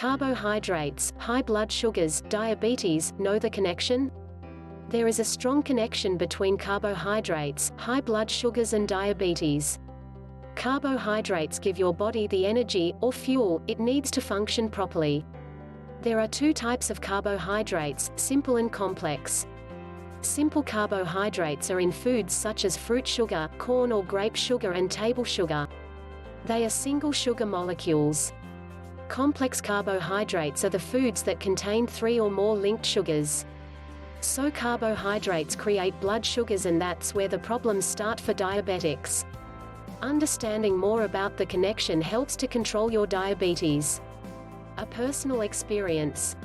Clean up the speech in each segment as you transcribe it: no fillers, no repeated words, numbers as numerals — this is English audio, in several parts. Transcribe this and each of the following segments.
Carbohydrates, high blood sugars, diabetes, know the connection? There is a strong connection between carbohydrates, high blood sugars and diabetes. Carbohydrates give your body the energy, or fuel, it needs to function properly. There are two types of carbohydrates, simple and complex. Simple carbohydrates are in foods such as fruit sugar, corn or grape sugar and table sugar. They are single sugar molecules. Complex carbohydrates are the foods that contain 3 or more linked sugars. So carbohydrates create blood sugars, and that's where the problems start for diabetics. Understanding more about the connection helps to control your diabetes. A personal experience.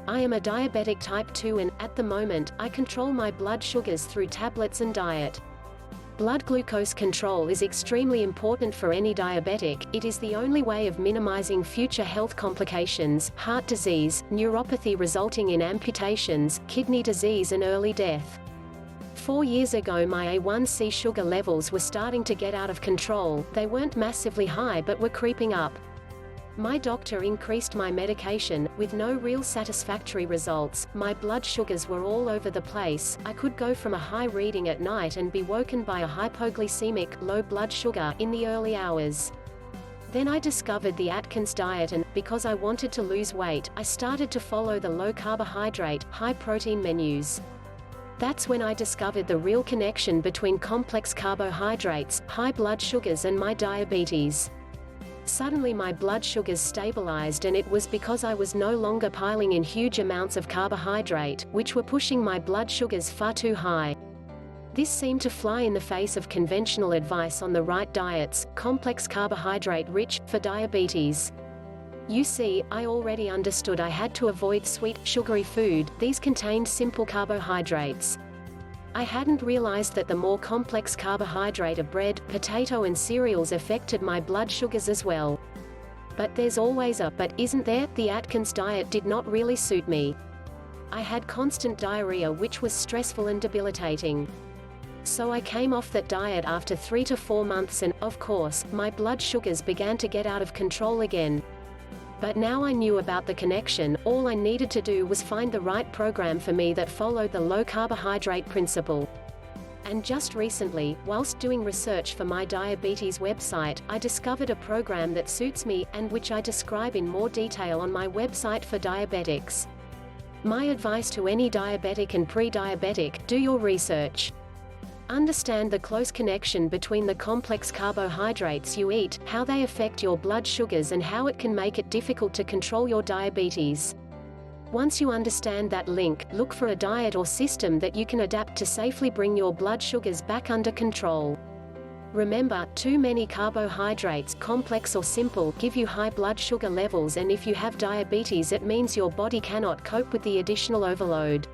I am a diabetic type 2 and, at the moment, I control my blood sugars through tablets and diet. Blood glucose control is extremely important for any diabetic. It is the only way of minimizing future health complications, heart disease, neuropathy resulting in amputations, kidney disease and early death. 4 years ago my A1C sugar levels were starting to get out of control. They weren't massively high but were creeping up. My doctor increased my medication, with no real satisfactory results. My blood sugars were all over the place. I could go from a high reading at night and be woken by a hypoglycemic, low blood sugar, in the early hours. Then I discovered the Atkins diet and, because I wanted to lose weight, I started to follow the low carbohydrate, high protein menus. That's when I discovered the real connection between complex carbohydrates, high blood sugars and my diabetes. Suddenly my blood sugars stabilized, and it was because I was no longer piling in huge amounts of carbohydrate, which were pushing my blood sugars far too high. This seemed to fly in the face of conventional advice on the right diets, complex carbohydrate rich, for diabetes. You see, I already understood I had to avoid sweet, sugary food. These contained simple carbohydrates. I hadn't realized that the more complex carbohydrate of bread, potato and cereals affected my blood sugars as well. But there's always a but, isn't there? The Atkins diet did not really suit me. I had constant diarrhea, which was stressful and debilitating. So I came off that diet after 3 to 4 months and, of course, my blood sugars began to get out of control again. But now I knew about the connection. All I needed to do was find the right program for me that followed the low carbohydrate principle. And just recently, whilst doing research for my diabetes website, I discovered a program that suits me, and which I describe in more detail on my website for diabetics. My advice to any diabetic and pre-diabetic: do your research. Understand the close connection between the complex carbohydrates you eat, how they affect your blood sugars and how it can make it difficult to control your diabetes. Once you understand that link, look for a diet or system that you can adapt to safely bring your blood sugars back under control. Remember, too many carbohydrates, complex or simple, give you high blood sugar levels, and if you have diabetes it means your body cannot cope with the additional overload.